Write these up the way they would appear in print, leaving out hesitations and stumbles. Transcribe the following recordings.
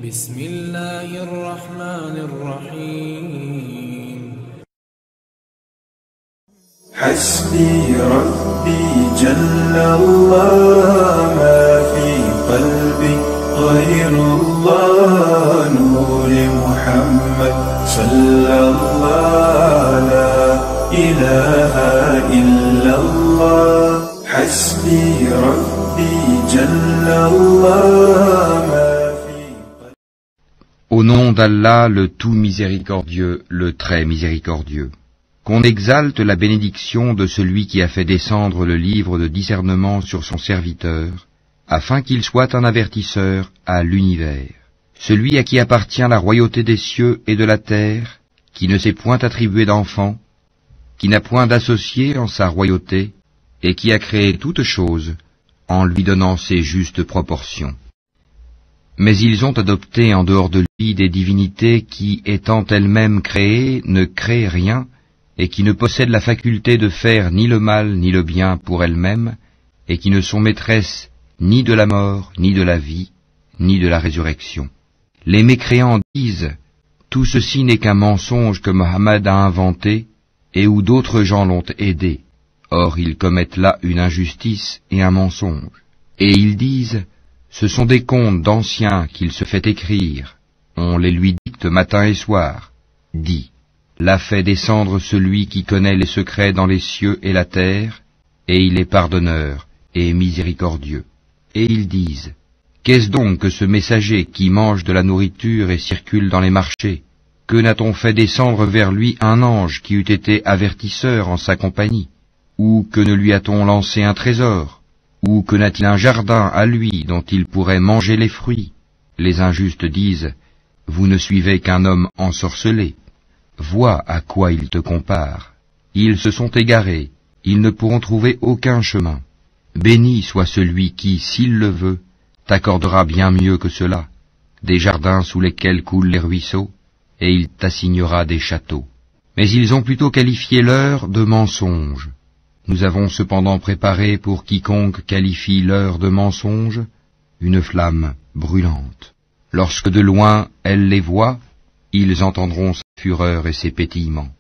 بسم الله الرحمن الرحيم حسبي ربي جل الله ما في قلبي غير الله نور محمد صلى الله لا إله إلا الله حسبي ربي جل الله ما في قلبي. Au nom d'Allah, le tout miséricordieux, le très miséricordieux. Qu'on exalte la bénédiction de celui qui a fait descendre le livre de discernement sur son serviteur, afin qu'il soit un avertisseur à l'univers. Celui à qui appartient la royauté des cieux et de la terre, qui ne s'est point attribué d'enfant, qui n'a point d'associé en sa royauté, et qui a créé toutes choses, en lui donnant ses justes proportions. Mais ils ont adopté en dehors de lui des divinités qui, étant elles-mêmes créées, ne créent rien, et qui ne possèdent la faculté de faire ni le mal ni le bien pour elles-mêmes, et qui ne sont maîtresses ni de la mort, ni de la vie, ni de la résurrection. Les mécréants disent « Tout ceci n'est qu'un mensonge que Mohammed a inventé, et où d'autres gens l'ont aidé. » Or ils commettent là une injustice et un mensonge. Et ils disent « Ce sont des contes d'anciens qu'il se fait écrire, on les lui dicte matin et soir. » Dis, l'a fait descendre celui qui connaît les secrets dans les cieux et la terre, et il est pardonneur et miséricordieux. Et ils disent, qu'est-ce donc que ce messager qui mange de la nourriture et circule dans les marchés? Que n'a-t-on fait descendre vers lui un ange qui eût été avertisseur en sa compagnie? Ou que ne lui a-t-on lancé un trésor? Ou que n'a-t-il un jardin à lui dont il pourrait manger les fruits? Les injustes disent, vous ne suivez qu'un homme ensorcelé. Vois à quoi ils te comparent. Ils se sont égarés, ils ne pourront trouver aucun chemin. Béni soit celui qui, s'il le veut, t'accordera bien mieux que cela, des jardins sous lesquels coulent les ruisseaux, et il t'assignera des châteaux. Mais ils ont plutôt qualifié l'heure de mensonge. Nous avons cependant préparé pour quiconque qualifie l'heure de mensonge une flamme brûlante. Lorsque de loin elle les voit, ils entendront sa fureur et ses pétillements.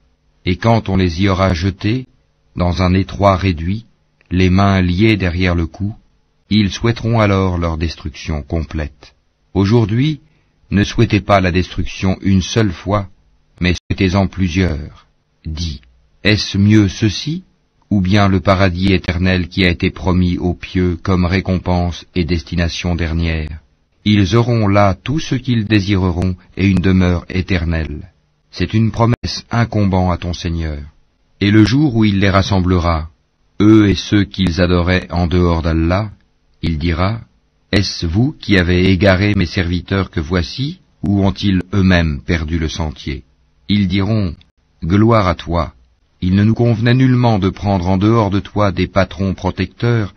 Et quand on les y aura jetés, dans un étroit réduit, les mains liées derrière le cou, ils souhaiteront alors leur destruction complète. Aujourd'hui, ne souhaitez pas la destruction une seule fois, mais souhaitez-en plusieurs. Dis, est-ce mieux ceci, ou bien le paradis éternel qui a été promis aux pieux comme récompense et destination dernière? Ils auront là tout ce qu'ils désireront et une demeure éternelle. C'est une promesse incombant à ton Seigneur. Et le jour où il les rassemblera, eux et ceux qu'ils adoraient en dehors d'Allah, il dira, est-ce vous qui avez égaré mes serviteurs que voici, ou ont-ils eux-mêmes perdu le sentier? Ils diront, gloire à toi, il ne nous convenait nullement de prendre en dehors de toi des patrons protecteurs,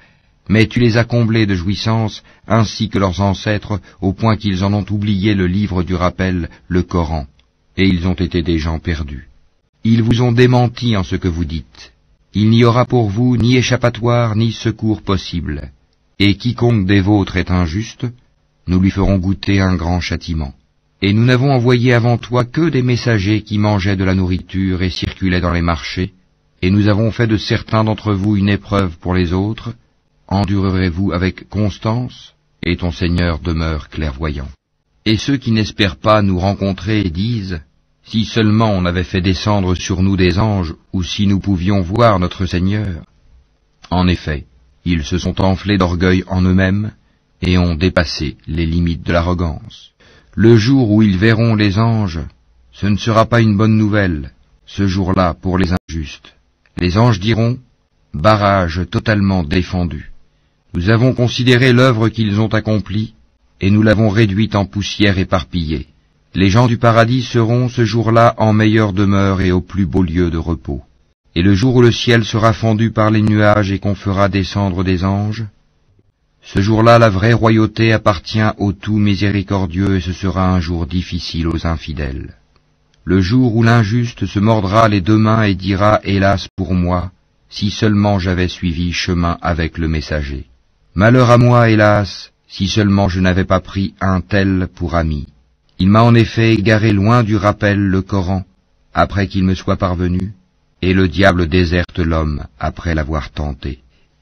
mais tu les as comblés de jouissances, ainsi que leurs ancêtres, au point qu'ils en ont oublié le livre du rappel, le Coran, et ils ont été des gens perdus. Ils vous ont démenti en ce que vous dites. Il n'y aura pour vous ni échappatoire ni secours possible, et quiconque des vôtres est injuste, nous lui ferons goûter un grand châtiment. Et nous n'avons envoyé avant toi que des messagers qui mangeaient de la nourriture et circulaient dans les marchés, et nous avons fait de certains d'entre vous une épreuve pour les autres. Endurerez-vous avec constance, et ton Seigneur demeure clairvoyant. Et ceux qui n'espèrent pas nous rencontrer disent, si seulement on avait fait descendre sur nous des anges, ou si nous pouvions voir notre Seigneur. En effet, ils se sont enflés d'orgueil en eux-mêmes, et ont dépassé les limites de l'arrogance. Le jour où ils verront les anges, ce ne sera pas une bonne nouvelle, ce jour-là pour les injustes. Les anges diront, barrage totalement défendu. Nous avons considéré l'œuvre qu'ils ont accomplie, et nous l'avons réduite en poussière éparpillée. Les gens du paradis seront ce jour-là en meilleure demeure et au plus beau lieu de repos. Et le jour où le ciel sera fendu par les nuages et qu'on fera descendre des anges, ce jour-là la vraie royauté appartient au tout miséricordieux et ce sera un jour difficile aux infidèles. Le jour où l'injuste se mordra les deux mains et dira « Hélas pour moi, si seulement j'avais suivi chemin avec le messager. Malheur à moi, hélas, si seulement je n'avais pas pris un tel pour ami. Il m'a en effet égaré loin du rappel le Coran, après qu'il me soit parvenu, et le diable déserte l'homme après l'avoir tenté.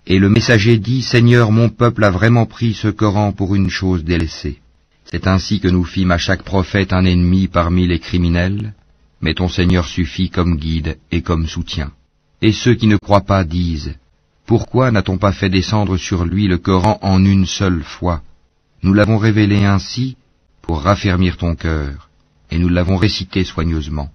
Et le messager dit, Seigneur, mon peuple a vraiment pris ce Coran pour une chose délaissée. C'est ainsi que nous fîmes à chaque prophète un ennemi parmi les criminels, mais ton Seigneur suffit comme guide et comme soutien. Et ceux qui ne croient pas disent, pourquoi n'a-t-on pas fait descendre sur lui le Coran en une seule fois? Nous l'avons révélé ainsi pour raffermir ton cœur, et nous l'avons récité soigneusement.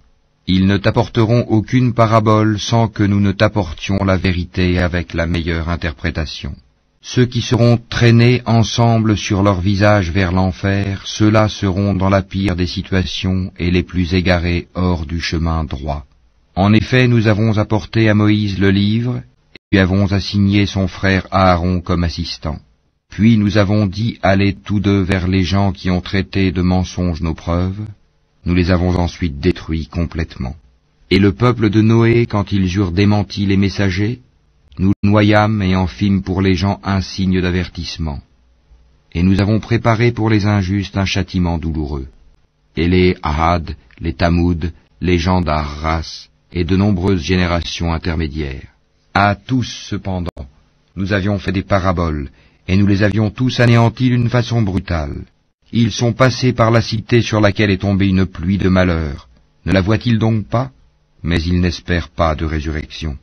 Ils ne t'apporteront aucune parabole sans que nous ne t'apportions la vérité avec la meilleure interprétation. Ceux qui seront traînés ensemble sur leur visage vers l'enfer, ceux-là seront dans la pire des situations et les plus égarés hors du chemin droit. En effet, nous avons apporté à Moïse le livre, et lui avons assigné son frère Aaron comme assistant. Puis nous avons dit, allez tous deux vers les gens qui ont traité de mensonges nos preuves. Nous les avons ensuite détruits complètement. Et le peuple de Noé, quand ils eurent démenti les messagers, nous noyâmes et en fîmes pour les gens un signe d'avertissement. Et nous avons préparé pour les injustes un châtiment douloureux. Et les Ahad, les Tamoud, les gens d'Arras, et de nombreuses générations intermédiaires. À tous, cependant, nous avions fait des paraboles, et nous les avions tous anéantis d'une façon brutale. Ils sont passés par la cité sur laquelle est tombée une pluie de malheur. Ne la voient-ils donc pas? Mais ils n'espèrent pas de résurrection.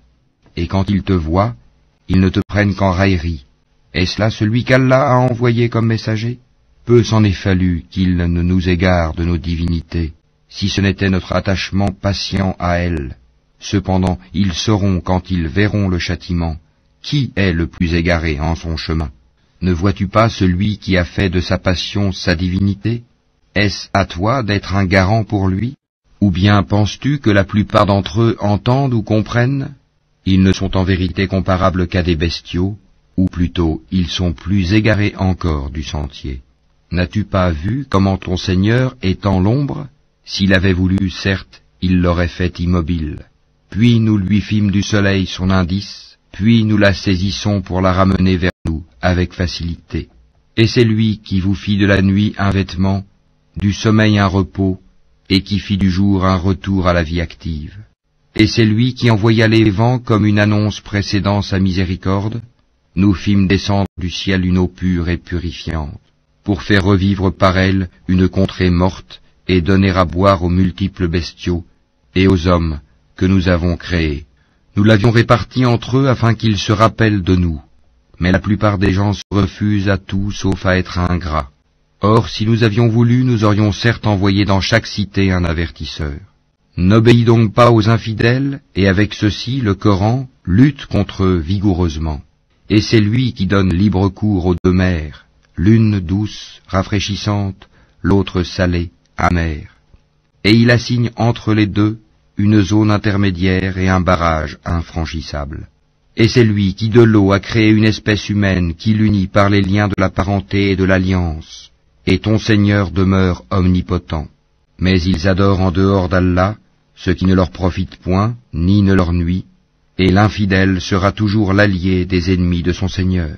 Et quand ils te voient, ils ne te prennent qu'en raillerie. Est-ce là celui qu'Allah a envoyé comme messager? Peu s'en est fallu qu'il ne nous égare de nos divinités, si ce n'était notre attachement patient à elles. Cependant, ils sauront quand ils verront le châtiment, qui est le plus égaré en son chemin. Ne vois-tu pas celui qui a fait de sa passion sa divinité? Est-ce à toi d'être un garant pour lui? Ou bien penses-tu que la plupart d'entre eux entendent ou comprennent? Ils ne sont en vérité comparables qu'à des bestiaux, ou plutôt ils sont plus égarés encore du sentier. N'as-tu pas vu comment ton Seigneur étend l'ombre? S'il avait voulu, certes, il l'aurait fait immobile. Puis nous lui fîmes du soleil son indice, puis nous la saisissons pour la ramener vers nous avec facilité. Et c'est lui qui vous fit de la nuit un vêtement, du sommeil un repos, et qui fit du jour un retour à la vie active. Et c'est lui qui envoya les vents comme une annonce précédant sa miséricorde. Nous fîmes descendre du ciel une eau pure et purifiante, pour faire revivre par elle une contrée morte, et donner à boire aux multiples bestiaux, et aux hommes que nous avons créés. Nous l'avions réparti entre eux afin qu'ils se rappellent de nous. Mais la plupart des gens se refusent à tout sauf à être ingrats. Or, si nous avions voulu, nous aurions certes envoyé dans chaque cité un avertisseur. N'obéis donc pas aux infidèles, et avec ceci, le Coran lutte contre eux vigoureusement. Et c'est lui qui donne libre cours aux deux mers, l'une douce, rafraîchissante, l'autre salée, amère. Et il assigne entre les deux une zone intermédiaire et un barrage infranchissable. Et c'est lui qui de l'eau a créé une espèce humaine qui l'unit par les liens de la parenté et de l'alliance. Et ton Seigneur demeure omnipotent. Mais ils adorent en dehors d'Allah ce qui ne leur profite point, ni ne leur nuit, et l'infidèle sera toujours l'allié des ennemis de son Seigneur.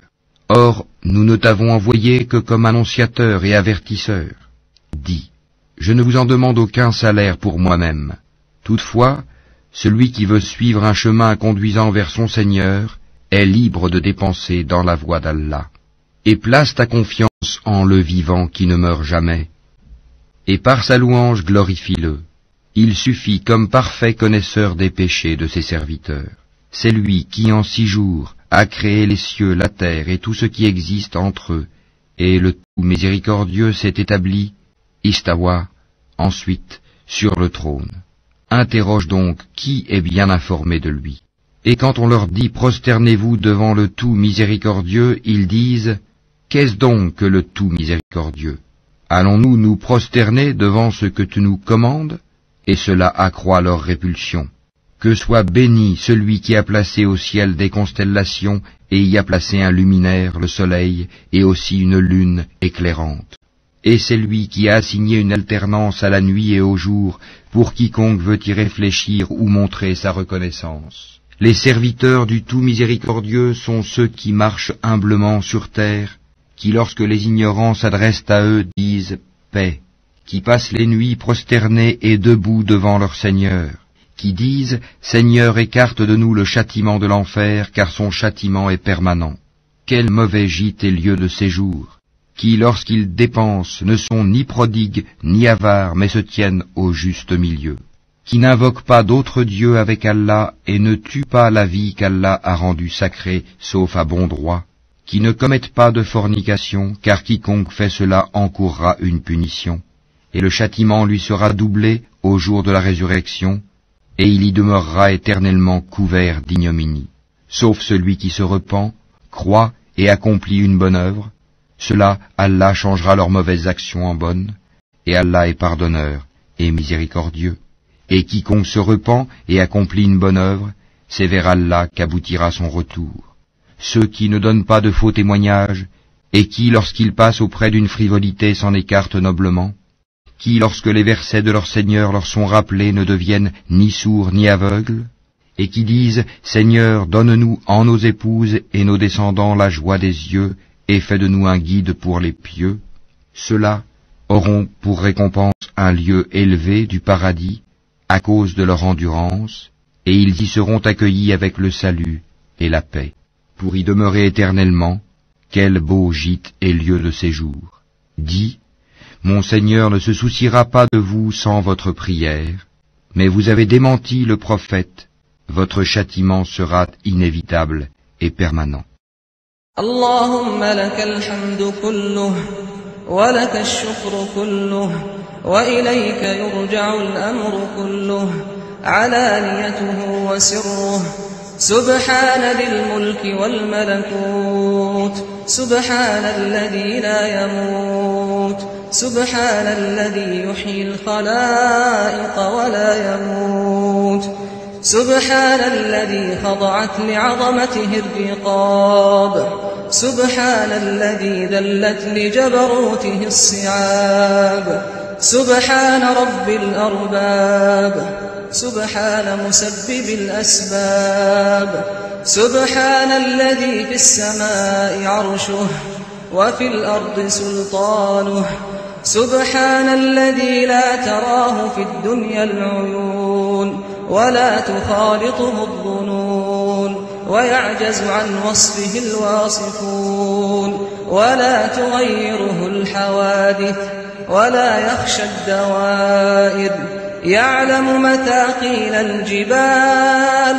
Or, nous ne t'avons envoyé que comme annonciateur et avertisseur. Dis, je ne vous en demande aucun salaire pour moi-même. Toutefois, celui qui veut suivre un chemin conduisant vers son Seigneur est libre de dépenser dans la voie d'Allah. Et place ta confiance en le vivant qui ne meurt jamais. Et par sa louange glorifie-le. Il suffit comme parfait connaisseur des péchés de ses serviteurs. C'est lui qui en 6 jours a créé les cieux, la terre et tout ce qui existe entre eux, et le tout miséricordieux s'est établi, istawa, ensuite, sur le trône. Interroge donc qui est bien informé de lui. Et quand on leur dit prosternez-vous devant le tout miséricordieux, ils disent qu'est-ce donc que le tout miséricordieux? Allons-nous nous prosterner devant ce que tu nous commandes? Et cela accroît leur répulsion. Que soit béni celui qui a placé au ciel des constellations et y a placé un luminaire, le soleil, et aussi une lune éclairante. Et c'est lui qui a assigné une alternance à la nuit et au jour pour quiconque veut y réfléchir ou montrer sa reconnaissance. Les serviteurs du tout miséricordieux sont ceux qui marchent humblement sur terre, qui lorsque les ignorants s'adressent à eux disent « paix », qui passent les nuits prosternés et debout devant leur Seigneur, qui disent « Seigneur, écarte de nous le châtiment de l'enfer, car son châtiment est permanent. Quel mauvais gîte et lieu de séjour, qui, lorsqu'ils dépensent, ne sont ni prodigues ni avares, mais se tiennent au juste milieu, qui n'invoquent pas d'autre Dieu avec Allah et ne tuent pas la vie qu'Allah a rendue sacrée, sauf à bon droit, qui ne commettent pas de fornication, car quiconque fait cela encourra une punition, et le châtiment lui sera doublé au jour de la résurrection, et il y demeurera éternellement couvert d'ignominie. Sauf celui qui se repent, croit et accomplit une bonne œuvre, cela Allah changera leurs mauvaises actions en bonnes, et Allah est pardonneur et miséricordieux. Et quiconque se repent et accomplit une bonne œuvre, c'est vers Allah qu'aboutira son retour. Ceux qui ne donnent pas de faux témoignages, et qui, lorsqu'ils passent auprès d'une frivolité, s'en écartent noblement, qui, lorsque les versets de leur Seigneur leur sont rappelés, ne deviennent ni sourds ni aveugles, et qui disent « Seigneur, donne-nous en nos épouses et nos descendants la joie des yeux, et fais de nous un guide pour les pieux », ceux-là auront pour récompense un lieu élevé du paradis, à cause de leur endurance, et ils y seront accueillis avec le salut et la paix, pour y demeurer éternellement. Quel beau gîte et lieu de séjour. Dis, mon Seigneur ne se souciera pas de vous sans votre prière, mais vous avez démenti le prophète, votre châtiment sera inévitable et permanent. Allahumma lakal hamdu kulluh, wa lakal shukru kulluh, wa ilayka yurja'u al-amru kulluh, alaniyatuhu wa sirruh, subhana dhil mulki wal malakut, subhana alladhi la yamut, subhana alladhi yuhyi al-khalaiqa wa la yamut, سبحان الذي خضعت لعظمته الرقاب، سبحان الذي ذلت لجبروته الصعاب، سبحان رب الأرباب، سبحان مسبب الأسباب، سبحان الذي في السماء عرشه وفي الأرض سلطانه، سبحان الذي لا تراه في الدنيا العيون ولا تخالطه الظنون، ويعجز عن وصفه الواصفون، ولا تغيره الحوادث، ولا يخشى الدوائر، يعلم مثاقيل الجبال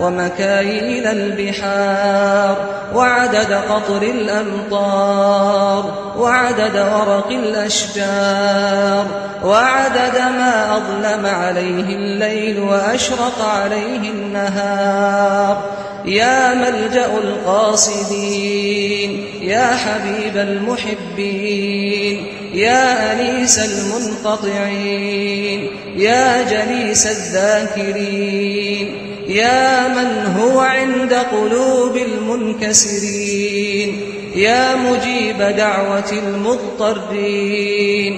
ومكاييل البحار، وعدد قطر الأمطار، وعدد ورق الأشجار، وعدد ما أظلم عليه الليل وأشرق عليه النهار. يا ملجأ القاصدين، يا حبيب المحبين، يا أنيس المنقطعين، يا جليس الذاكرين، يا من هو عند قلوب المنكسرين، يا مجيب دعوة المضطرين،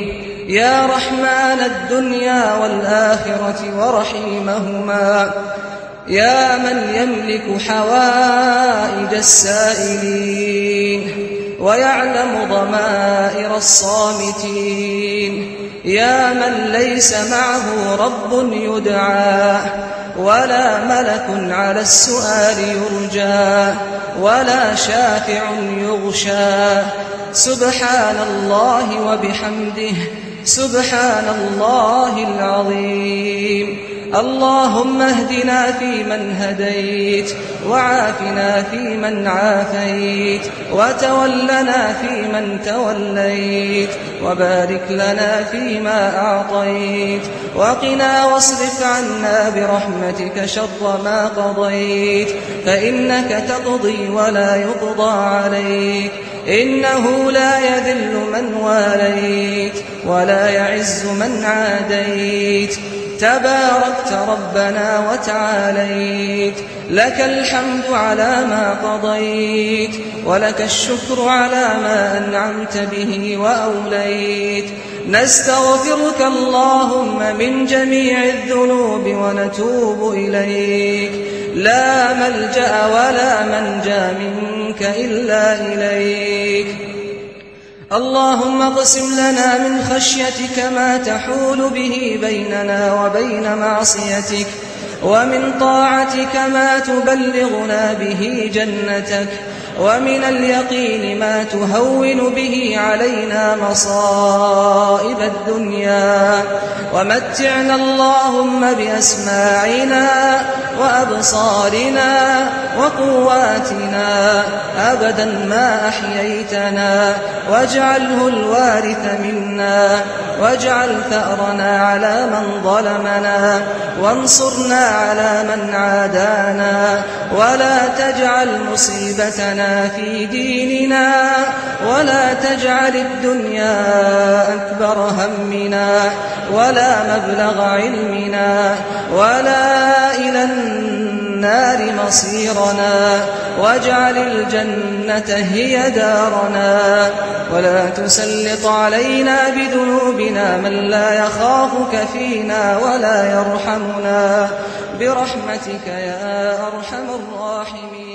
يا رحمن الدنيا والآخرة ورحيمهما، يا من يملك حوائج السائلين ويعلم ضمائر الصامتين، يا من ليس معه رب يدعى ولا ملك على السؤال يرجى ولا شافع يغشى. سبحان الله وبحمده، سبحان الله العظيم. اللهم اهدنا فيمن هديت، وعافنا فيمن عافيت، وتولنا فيمن توليت، وبارك لنا فيما أعطيت، وقنا واصرف عنا برحمتك شر ما قضيت، فإنك تقضي ولا يقضى عليك، إنه لا يذل من واليت ولا يعز من عاديت، تباركت ربنا وتعاليت، لك الحمد على ما قضيت، ولك الشكر على ما أنعمت به وأوليت. نستغفرك اللهم من جميع الذنوب ونتوب إليك، لا ملجأ ولا منجا منك إلا إليك. اللهم اقسم لنا من خشيتك ما تحول به بيننا وبين معصيتك، ومن طاعتك ما تبلغنا به جنتك، ومن اليقين ما تهون به علينا مصائب الدنيا، ومتعنا اللهم بأسماعنا وأبصارنا وقواتنا أبدا ما أحييتنا، واجعله الوارث منا، واجعل ثأرنا على من ظلمنا، وانصرنا على من عادانا، ولا تجعل مصيبتنا في ديننا، ولا تجعل الدنيا أكبر همنا، ولا مبلغ علمنا، ولا إلى النار مصيرنا، واجعل الجنة هي دارنا، ولا تسلط علينا بذنوبنا من لا يخافك فينا ولا يرحمنا، برحمتك يا أرحم الراحمين.